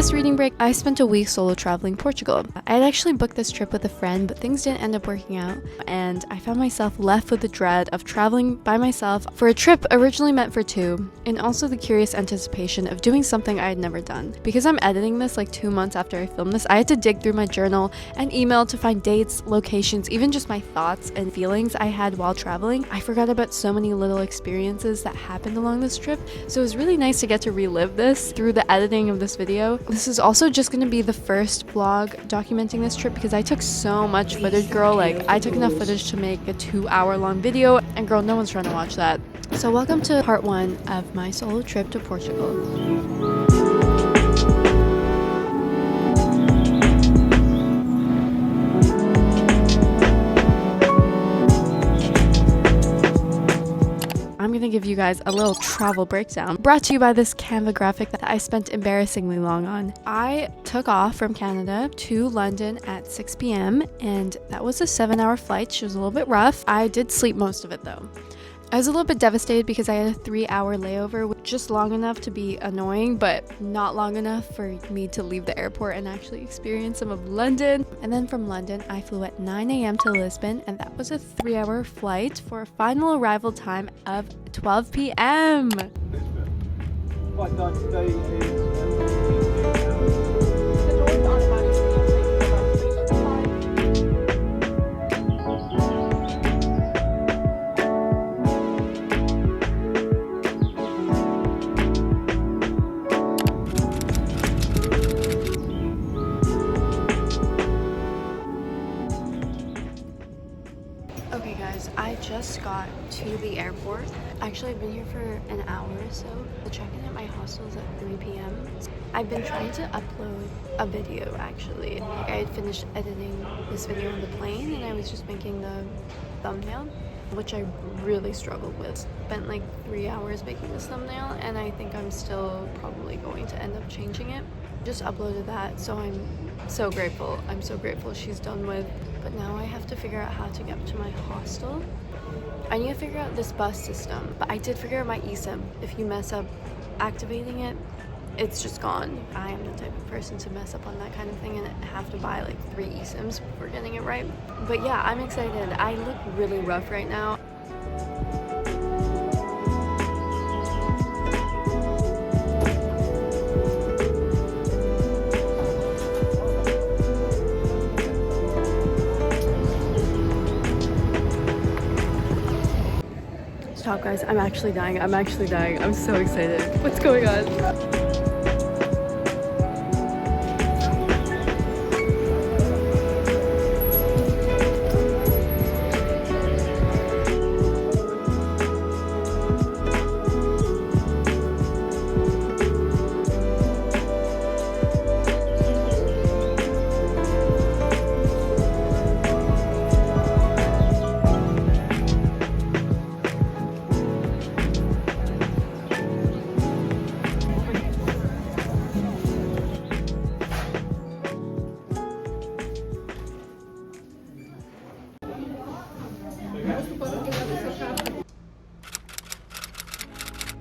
this reading break, I spent a week solo traveling Portugal. I had actually booked this trip with a friend, but things didn't end up working out, and I found myself left with the dread of traveling by myself for a trip originally meant for two, and also the curious anticipation of doing something I had never done. Because I'm editing this like 2 months after I filmed this, I had to dig through my journal and email to find dates, locations, even just my thoughts and feelings I had while traveling. I forgot about so many little experiences that happened along this trip, so it was really nice to get to relive this through the editing of this video. This is also just going to be the first vlog documenting this trip because I took so much footage, girl. Like, I took enough footage to make a 2-hour-long video, and girl, no one's trying to watch that. So welcome to part 1 of my solo trip to Portugal. I'm gonna give you guys a little travel breakdown brought to you by this Canva graphic that I spent embarrassingly long on. I took off from Canada to London at 6 p.m. and that was a 7-hour flight. She was a little bit rough. I did sleep most of it though. I was a little bit devastated because I had a 3-hour layover, just long enough to be annoying, but not long enough for me to leave the airport and actually experience some of London. And then from London, I flew at 9 a.m. to Lisbon, and that was a 3-hour flight for a final arrival time of 12 p.m. Quite nice today is Okay guys, I just got to the airport. Actually, I've been here for an hour or so. The check-in at my hostel is at 3 p.m. I've been trying to upload a video actually. Like, I had finished editing this video on the plane and I was just making the thumbnail, which I really struggled with. Spent like 3 hours making this thumbnail and I think I'm still probably going to end up changing it. Just uploaded that, so I'm so grateful. I'm so grateful she's done with. But now I have to figure out how to get to my hostel. I need to figure out this bus system, but I did figure out my eSIM. If you mess up activating it, it's just gone. I am the type of person to mess up on that kind of thing and have to buy like 3 eSIMs before getting it right. But yeah, I'm excited. I look really rough right now. Stop guys, I'm actually dying. I'm so excited. What's going on?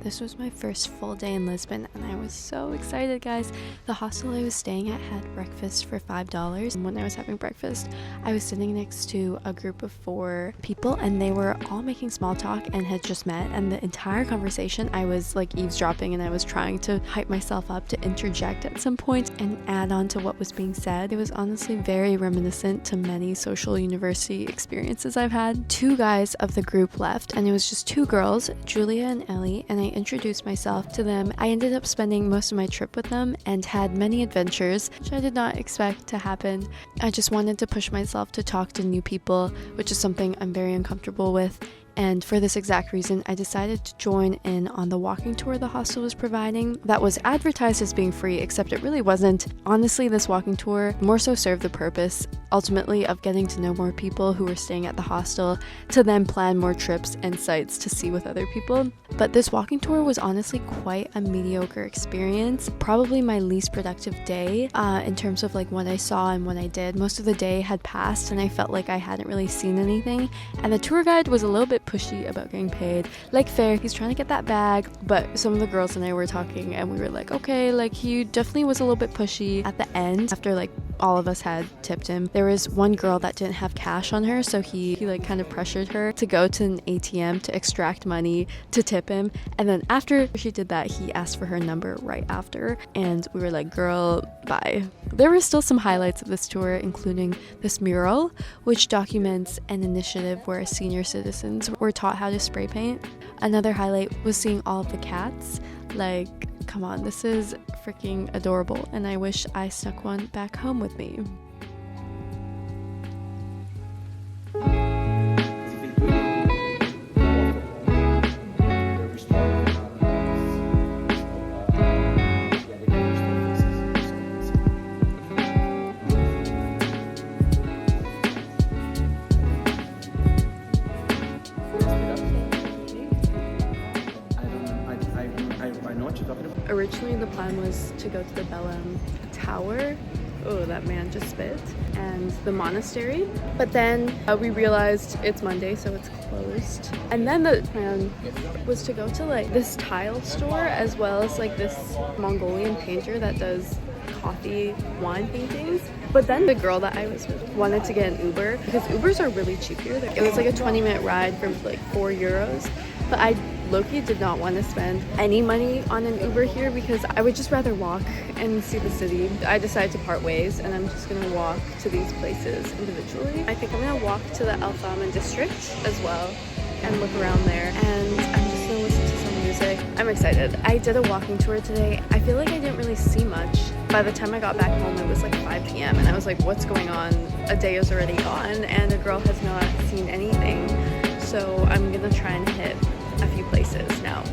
This was my first full day in Lisbon and I was so excited, guys. The hostel I was staying at had breakfast for $5, and when I was having breakfast I was sitting next to a group of 4 people and they were all making small talk and had just met, and the entire conversation I was like eavesdropping and I was trying to hype myself up to interject at some point and add on to what was being said. It was honestly very reminiscent to many social university experiences I've had. 2 guys of the group left and it was just 2 girls, Julia and Ellie, and I introduced myself to them. I ended up spending most of my trip with them and had many adventures, which I did not expect to happen. I just wanted to push myself to talk to new people, which is something I'm very uncomfortable with. And for this exact reason, I decided to join in on the walking tour the hostel was providing that was advertised as being free, except it really wasn't. Honestly, this walking tour more so served the purpose, ultimately, of getting to know more people who were staying at the hostel to then plan more trips and sites to see with other people. But this walking tour was honestly quite a mediocre experience, probably my least productive day in terms of like what I saw and what I did. Most of the day had passed and I felt like I hadn't really seen anything, and the tour guide was a little bit bit pushy about getting paid. Like fair, he's trying to get that bag, but some of the girls and I were talking and we were like, okay, like he definitely was a little bit pushy at the end after like all of us had tipped him. There was one girl that didn't have cash on her, so he like kind of pressured her to go to an ATM to extract money to tip him, and then after she did that, he asked for her number right after, and we were like, girl, bye. There were still some highlights of this tour, including this mural, which documents an initiative where senior citizens were taught how to spray paint. Another highlight was seeing all of the cats. Like, come on, this is freaking adorable, and I wish I snuck one back home with me. Originally the plan was to go to the Belém Tower. Oh, that man just spit. And the monastery. But then we realized it's Monday, so it's closed. And then the plan was to go to like this tile store, as well as like this Mongolian painter that does coffee wine paintings. But then the girl that I was with wanted to get an Uber, because Ubers are really cheap here. It was like a 20-minute ride for like €4. But I low-key did not want to spend any money on an Uber here because I would just rather walk and see the city. I decided to part ways and I'm just gonna walk to these places individually. I think I'm gonna walk to the Alfama district as well and look around there, and I'm just gonna listen to some music. I'm excited. I did a walking tour today. I feel like I didn't really see much. By the time I got back home, it was like 5 p.m. and I was like, what's going on? A day is already gone and a girl has not seen anything. So I'm gonna try and hit a few places now.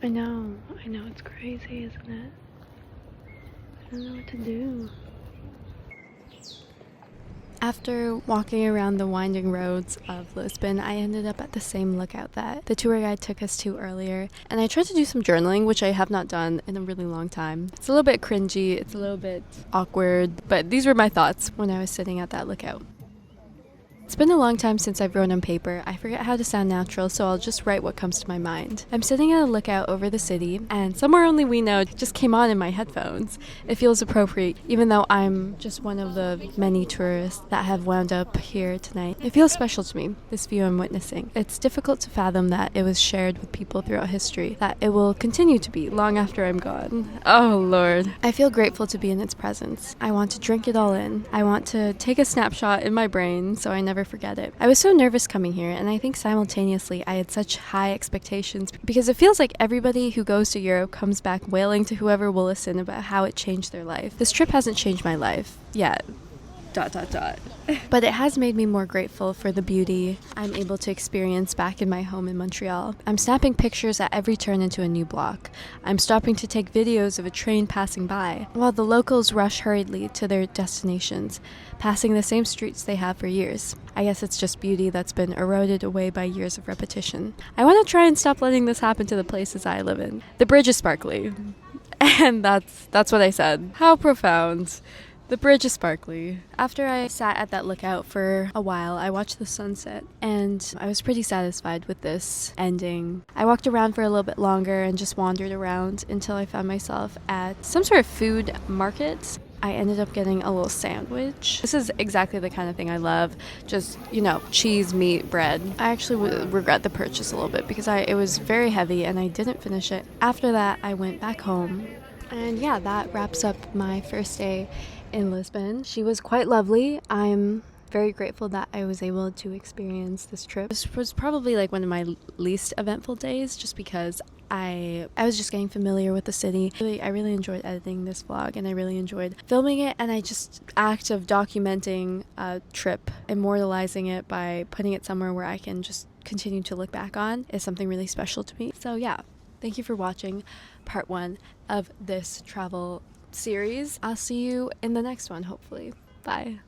I know, it's crazy, isn't it? I don't know what to do. After walking around the winding roads of Lisbon, I ended up at the same lookout that the tour guide took us to earlier, and I tried to do some journaling, which I have not done in a really long time. It's a little bit cringy, it's a little bit awkward, but these were my thoughts when I was sitting at that lookout. It's been a long time since I've wrote on paper. I forget how to sound natural, so I'll just write what comes to my mind. I'm sitting at a lookout over the city, and Somewhere Only We Know just came on in my headphones. It feels appropriate, even though I'm just one of the many tourists that have wound up here tonight. It feels special to me, this view I'm witnessing. It's difficult to fathom that it was shared with people throughout history, that it will continue to be long after I'm gone. Oh Lord. I feel grateful to be in its presence. I want to drink it all in. I want to take a snapshot in my brain so I never forget it. I was so nervous coming here, and I think simultaneously I had such high expectations because it feels like everybody who goes to Europe comes back wailing to whoever will listen about how it changed their life. This trip hasn't changed my life yet. ... But it has made me more grateful for the beauty I'm able to experience back in my home in Montreal. I'm snapping pictures at every turn into a new block. I'm stopping to take videos of a train passing by, while the locals rush hurriedly to their destinations, passing the same streets they have for years. I guess it's just beauty that's been eroded away by years of repetition. I want to try and stop letting this happen to the places I live in. The bridge is sparkly. And that's what I said. How profound. The bridge is sparkly. After I sat at that lookout for a while, I watched the sunset, and I was pretty satisfied with this ending. I walked around for a little bit longer and just wandered around until I found myself at some sort of food market. I ended up getting a little sandwich. This is exactly the kind of thing I love. Just, cheese, meat, bread. I actually regret the purchase a little bit because it was very heavy and I didn't finish it. After that, I went back home. And yeah, that wraps up my first day in Lisbon. She was quite lovely. I'm very grateful that I was able to experience this trip. This was probably like one of my least eventful days just because I was just getting familiar with the city. I really enjoyed editing this vlog and I really enjoyed filming it, and act of documenting a trip, immortalizing it by putting it somewhere where I can just continue to look back on is something really special to me. So yeah, thank you for watching part 1 of this travel series. I'll see you in the next one, hopefully. Bye.